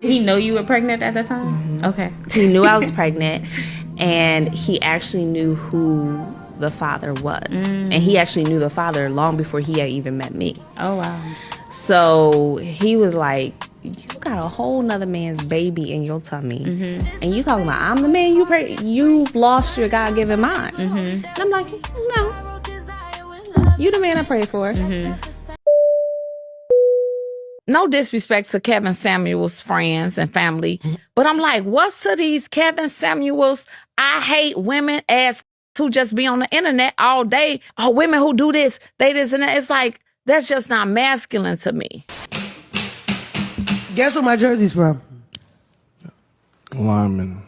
He know you were pregnant at the time? Okay. He knew I was pregnant, and he actually knew who the father was. And he actually knew the father long before he had even met me. Oh, wow. So he was like, you got a whole nother man's baby in your tummy. And you talking about, I'm the man you've lost your God-given mind. And I'm like, no. You the man I prayed for. No disrespect to Kevin Samuels' friends and family, but I'm like, what's to these Kevin Samuels, I hate women ass who just be on the internet all day? Oh, women who do this, they this and that. It's like, that's just not masculine to me. Guess where my jersey's from? Lineman.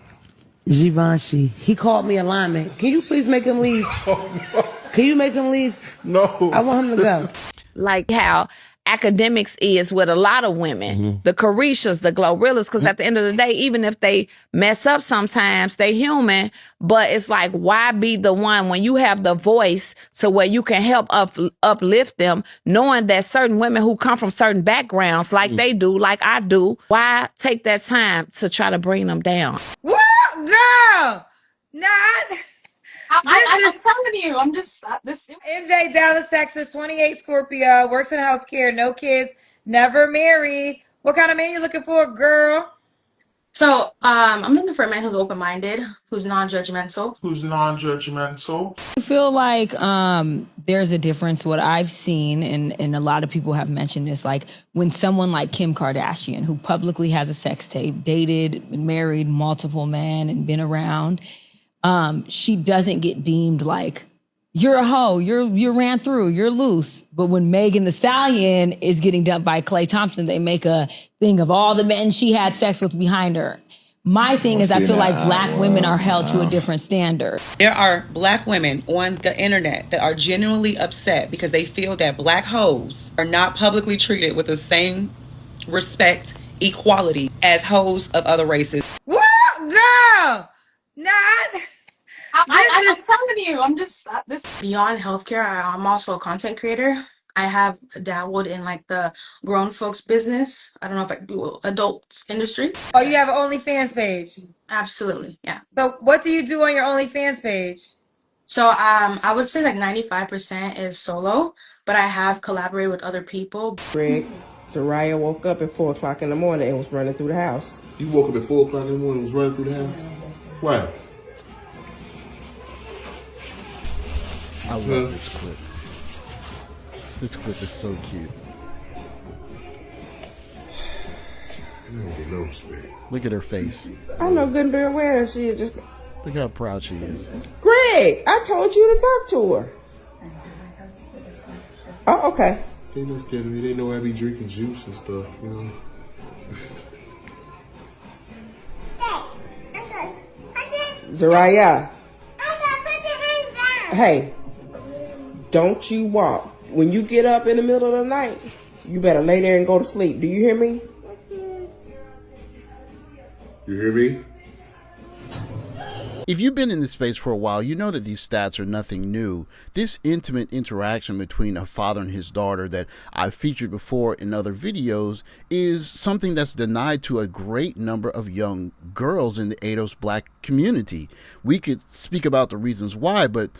Givenchy. He called me a lineman. Can you please make him leave? Oh, no. Can you make him leave? No. I want him to go. Like how academics is with a lot of women, the Carishas, the Glorillas, because at the end of the day, even if they mess up sometimes, they human, but it's like, why be the one when you have the voice to where you can help uplift them, knowing that certain women who come from certain backgrounds, like they do, like I do, why take that time to try to bring them down? What, girl? Not. I'm telling you, I'm just this. MJ, Dallas, Texas, 28, Scorpio, works in healthcare, no kids, never married. What kind of man you looking for, girl? So, I'm looking for a man who's open-minded, who's non-judgmental. I feel like there's a difference. What I've seen, and a lot of people have mentioned this, like when someone like Kim Kardashian, who publicly has a sex tape, dated, married multiple men, and been around, she doesn't get deemed like, you're a hoe, you ran through, you're loose. But when Megan Thee Stallion is getting dumped by Klay Thompson, they make a thing of all the men she had sex with behind her. My thing is, I feel like black women are held to a different standard. There are black women on the internet that are genuinely upset because they feel that black hoes are not publicly treated with the same respect, equality as hoes of other races. What, girl? Not. I'm telling you, I'm just this. Beyond healthcare, I'm also a content creator. I have dabbled in like the grown folks business. I don't know if I do adults industry. Oh, you have an OnlyFans page? Absolutely, yeah. So what do you do on your OnlyFans page? So I would say like 95% is solo, but I have collaborated with other people. Greg, Soraya woke up at 4 o'clock in the morning and was running through the house. You woke up at 4 o'clock in the morning and was running through the house? Why? I love this clip. This clip is so cute. No respect. Look at her face. I know good and darn well she just... Look how proud she is. Greg, I told you to talk to her. Oh, okay. They not scared of me. They know I be drinking juice and stuff, you know. Zaraya. Hey, don't you walk. When you get up in the middle of the night, you better lay there and go to sleep. Do you hear me? You hear me? If you've been in this space for a while, you know that these stats are nothing new. This intimate interaction between a father and his daughter that I've featured before in other videos is something that's denied to a great number of young girls in the ADOS black community. We could speak about the reasons why, but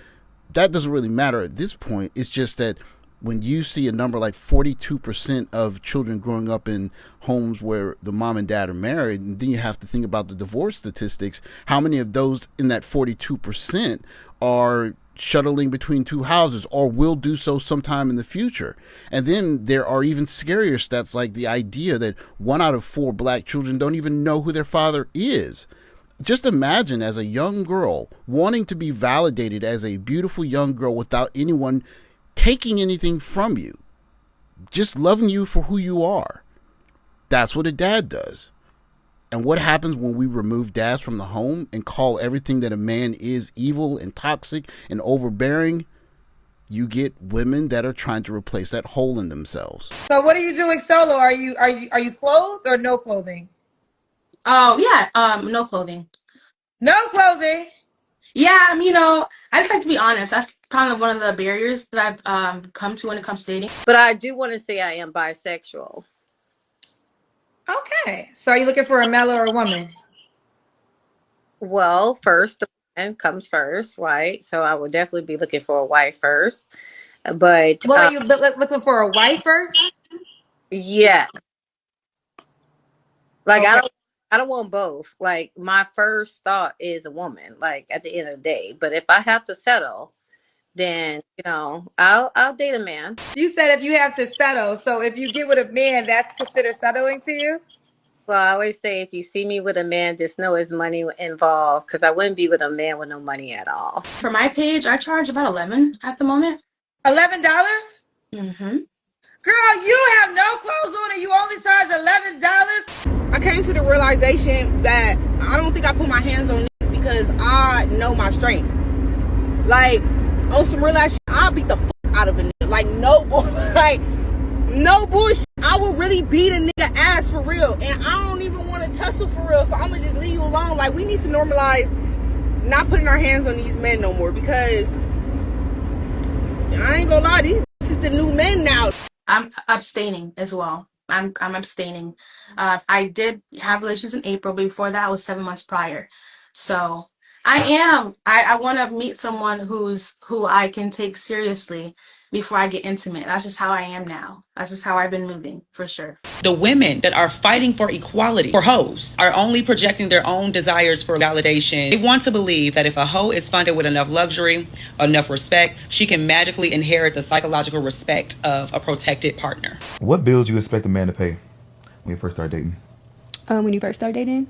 that doesn't really matter at this point. It's just that when you see a number like 42% of children growing up in homes where the mom and dad are married, and then you have to think about the divorce statistics, how many of those in that 42% are shuttling between two houses or will do so sometime in the future. And then there are even scarier stats like the idea that 1 out of 4 black children don't even know who their father is. Just imagine as a young girl wanting to be validated as a beautiful young girl without anyone taking anything from you, just loving you for who you are. That's what a dad does. And what happens when we remove dads from the home and call everything that a man is evil and toxic and overbearing? You get women that are trying to replace that hole in themselves. So what are you doing solo? Are you clothed or no clothing? Oh yeah, no clothing. No clothing. Yeah, I just like to be honest. That's kind of one of the barriers that I've come to when it comes to dating. But I do want to say I am bisexual. Okay. So are you looking for a male or a woman? Well, first, the man comes first, right? So I would definitely be looking for a wife first. But What are you looking for, a wife first? yeah, like Okay. I don't want both. Like my first thought is a woman, like at the end of the day. But if I have to settle, then I'll date a man. You said if you have to settle. So if you get with a man, that's considered settling to you? Well, I always say if you see me with a man, just know there's money involved because I wouldn't be with a man with no money at all. For my page, I charge about 11 at the moment. $11? Mm-hmm. Girl, you have no clothes on and you only charge $11? I came to the realization that I don't think I put my hands on this because I know my strength. Like, on some real ass shit, I'll beat the fuck out of a nigga. Like, no bullshit. I will really beat a nigga ass for real. And I don't even want to tussle for real. So I'm going to just leave you alone. Like, we need to normalize not putting our hands on these men no more. Because, I ain't gonna lie, these is the new men now. I'm abstaining as well. I'm abstaining. I did have relations in April, but before that was 7 months prior. So I want to meet someone who I can take seriously before I get intimate. That's just how I am now. That's just how I've been moving, for sure. The women that are fighting for equality for hoes are only projecting their own desires for validation. They want to believe that if a hoe is funded with enough luxury, enough respect, she can magically inherit the psychological respect of a protected partner. What bills do you expect a man to pay when you first start dating? When you first start dating?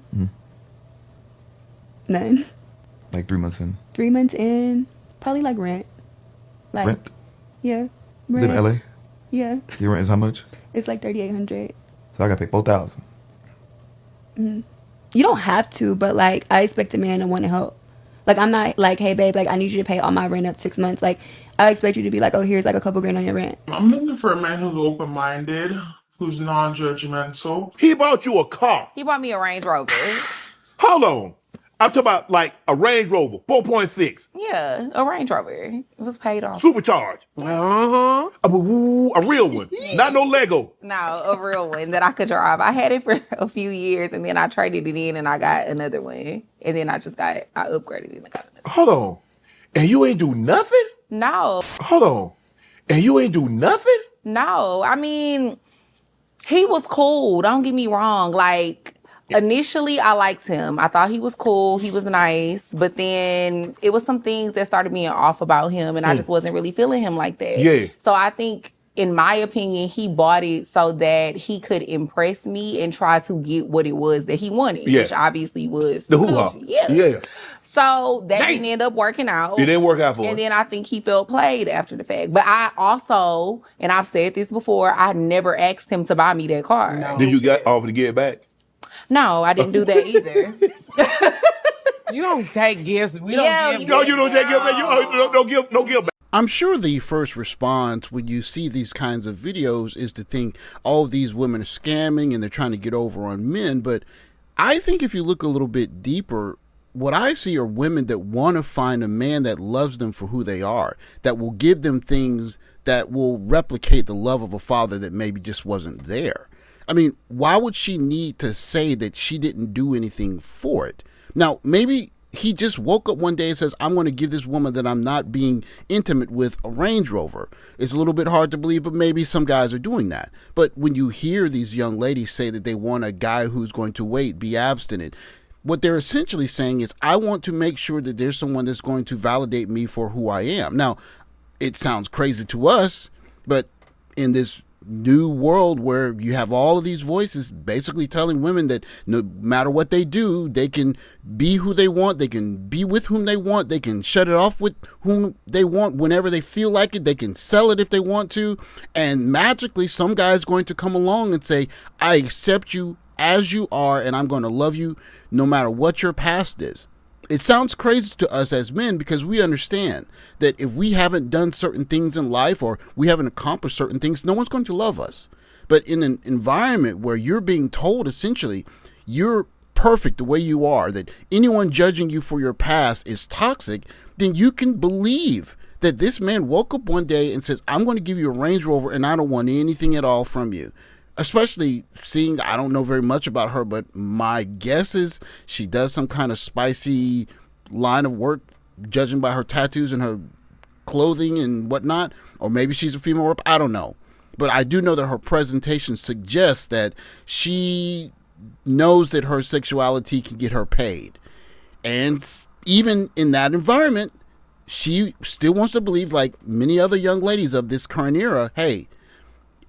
None. Like 3 months in? 3 months in, probably like rent. Like, Rent? Yeah. You live in LA? Yeah. Your rent is how much? It's like $3,800. So I gotta pay $4,000. You don't have to, but like I expect a man to want to help. Like I'm not like, hey babe, like I need you to pay all my rent up 6 months. Like I expect you to be like, oh, here's like a couple grand on your rent. I'm looking for a man who's open-minded, who's non-judgmental. He bought you a car. He bought me a Range Rover. Hold on. I'm talking about like a Range Rover, 4.6. Yeah, a Range Rover. It was paid off. Supercharged. A real one. Not no Lego. No, a real one that I could drive. I had it for a few years and then I traded it in and I got another one. And then I upgraded it and I got another one. Hold on. And you ain't do nothing? No. Hold on. And you ain't do nothing? No. I mean, he was cool. Don't get me wrong. Like, initially, I liked him. I thought he was cool. He was nice. But then it was some things that started being off about him, and I just wasn't really feeling him like that. Yeah. So I think, in my opinion, he bought it so that he could impress me and try to get what it was that he wanted, which obviously was the hoo-ha. Yeah. So that didn't end up working out. It didn't work out for him. And then I think he felt played after the fact. But I also, and I've said this before, I never asked him to buy me that car. No. Did you get offer to get it back? No, I didn't do that either. You don't take gifts. We Yeah, don't give No, you don't take gifts back. You don't give back. I'm sure the first response when you see these kinds of videos is to think, oh, these women are scamming and they're trying to get over on men. But I think if you look a little bit deeper, what I see are women that want to find a man that loves them for who they are, that will give them things that will replicate the love of a father that maybe just wasn't there. I mean, why would she need to say that she didn't do anything for it? Now, maybe he just woke up one day and says, I'm going to give this woman that I'm not being intimate with a Range Rover. It's a little bit hard to believe, but maybe some guys are doing that. But when you hear these young ladies say that they want a guy who's going to wait, be abstinent, what they're essentially saying is, I want to make sure that there's someone that's going to validate me for who I am. Now, it sounds crazy to us, but in this new world where you have all of these voices basically telling women that no matter what they do, they can be who they want, they can be with whom they want, they can shut it off with whom they want whenever they feel like it, they can sell it if they want to, and magically some guy's going to come along and say, I accept you as you are, and I'm going to love you no matter what your past is. It sounds crazy to us as men because we understand that if we haven't done certain things in life or we haven't accomplished certain things, no one's going to love us. But in an environment where you're being told essentially you're perfect the way you are, that anyone judging you for your past is toxic, then you can believe that this man woke up one day and says, I'm going to give you a Range Rover and I don't want anything at all from you. Especially seeing, I don't know very much about her, but my guess is she does some kind of spicy line of work, judging by her tattoos and her clothing and whatnot. Or maybe she's a female rep. I don't know. But I do know that her presentation suggests that she knows that her sexuality can get her paid. And even in that environment, she still wants to believe, like many other young ladies of this current era, hey,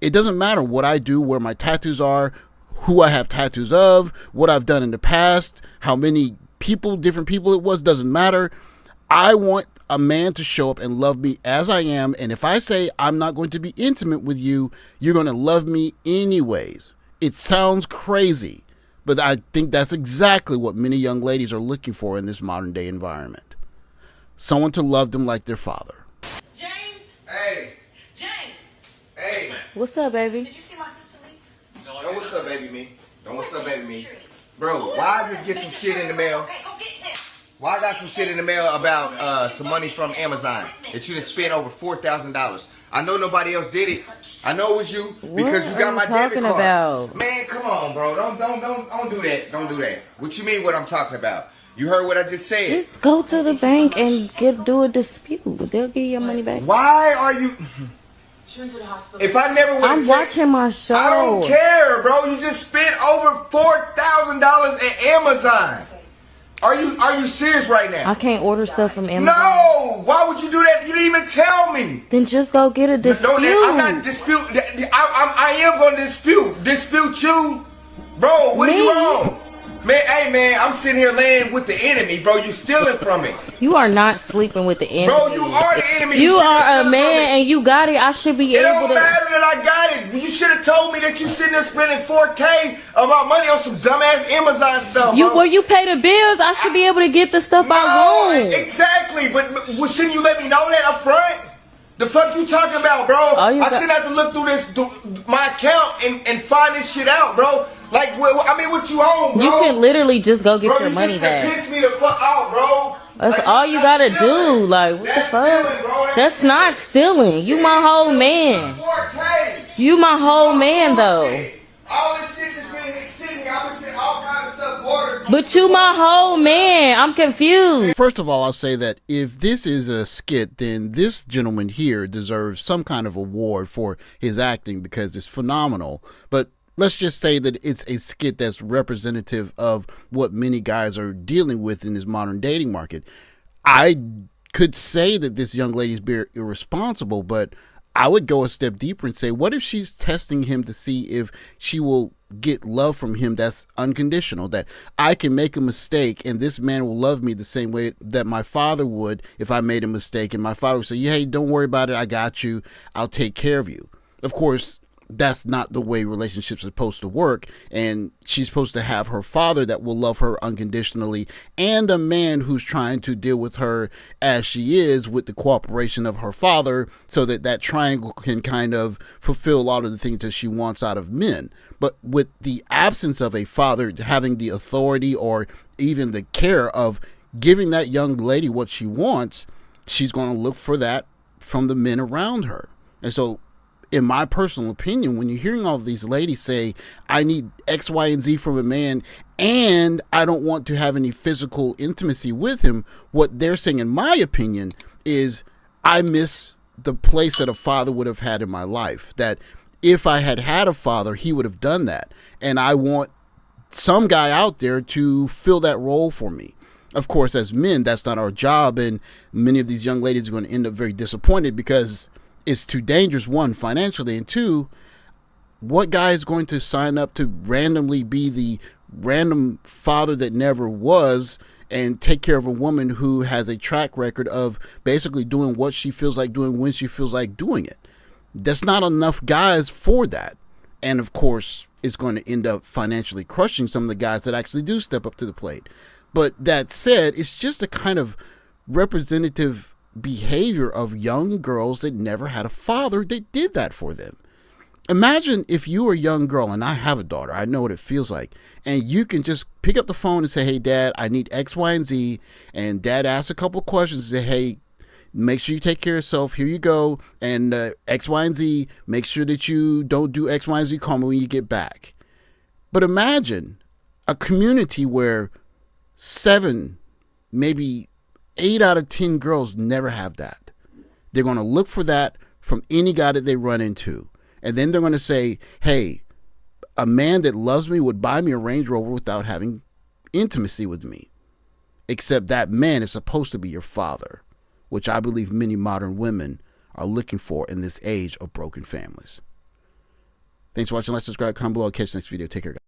it doesn't matter what I do, where my tattoos are, who I have tattoos of, what I've done in the past, how many people, different people it was, doesn't matter. I want a man to show up and love me as I am. And if I say I'm not going to be intimate with you, you're going to love me anyways. It sounds crazy, but I think that's exactly what many young ladies are looking for in this modern day environment. Someone to love them like their father. James? Hey. James! Hey. What's up, baby? Did you see my sister leave? Don't what's up, baby me. Don't what's up, baby me. Bro, why I just get some shit in the mail? Okay, go get this. Why I got some shit in the mail about some money from Amazon that you done spent over $4,000. I know nobody else did it. I know it was you because you got my debit card. About? Man, come on, bro. Don't do that. Don't do that. What you mean what I'm talking about? You heard what I just said. Just go to the bank and do a dispute. They'll give you your money back. Why are you? If I never would have I'm watching my show. I don't care, bro. You just spent over $4,000 at Amazon. Are you serious right now? I can't order stuff from Amazon. No! Why would you do that? You didn't even tell me. Then just go get a dispute. No, I'm not disputing. I am going to dispute you, bro. What are you on? Man, hey man, I'm sitting here laying with the enemy, bro. You stealing from me. You are not sleeping with the enemy. Bro, you are the enemy. You are a man and you got it. I should be able to. It don't matter that I got it. You should have told me that you sitting there spending $4K of my money on some dumbass Amazon stuff, bro. Where you pay the bills, I should be able to get the stuff I want. Exactly, but shouldn't you let me know that up front? The fuck you talking about, bro? I shouldn't have to look through my account and find this shit out, bro. Like, I mean, what you own, bro? You can literally just go get your money back. You just piss me the fuck out, bro. That's like, all you gotta do. Like, what the fuck? Stealing, that's not stealing. You my whole man. You my whole man, though. All this shit that's been sitting here, I've been sitting all kind of stuff ordered. But you my whole man. I'm confused. First of all, I'll say that if this is a skit, then this gentleman here deserves some kind of award for his acting because it's phenomenal. But let's just say that it's a skit that's representative of what many guys are dealing with in this modern dating market. I could say that this young lady's being irresponsible, but I would go a step deeper and say, what if she's testing him to see if she will get love from him that's unconditional, that I can make a mistake and this man will love me the same way that my father would if I made a mistake, and my father would say, hey, don't worry about it, I got you, I'll take care of you. Of course, that's not the way relationships are supposed to work, and she's supposed to have her father that will love her unconditionally and a man who's trying to deal with her as she is with the cooperation of her father, so that that triangle can kind of fulfill a lot of the things that she wants out of men. But with the absence of a father having the authority or even the care of giving that young lady what she wants, she's going to look for that from the men around her. And so in my personal opinion, when you're hearing all of these ladies say, I need X, Y, and Z from a man, and I don't want to have any physical intimacy with him, what they're saying, in my opinion, is I miss the place that a father would have had in my life. That if I had had a father, he would have done that. And I want some guy out there to fill that role for me. Of course, as men, that's not our job. And many of these young ladies are going to end up very disappointed because it's too dangerous, one, financially, and two, what guy is going to sign up to randomly be the random father that never was and take care of a woman who has a track record of basically doing what she feels like doing when she feels like doing it? There's not enough guys for that. And of course, it's going to end up financially crushing some of the guys that actually do step up to the plate. But that said, it's just a kind of representative behavior of young girls that never had a father that did that for them. Imagine if you were a young girl, and I have a daughter, I know what it feels like, and you can just pick up the phone and say, hey, Dad, I need X, Y, and Z, and Dad asks a couple of questions and say, hey, Make sure you take care of yourself. Here you go. And X, Y, and Z, make sure that you don't do X, Y, and Z. Call me when you get back. But imagine a community where 7, maybe 8 out of 10 girls never have that. They're going to look for that from any guy that they run into. And then they're going to say, hey, a man that loves me would buy me a Range Rover without having intimacy with me. Except that man is supposed to be your father, which I believe many modern women are looking for in this age of broken families. Thanks for watching. Like, subscribe, comment below. I'll catch you next video. Take care, guys.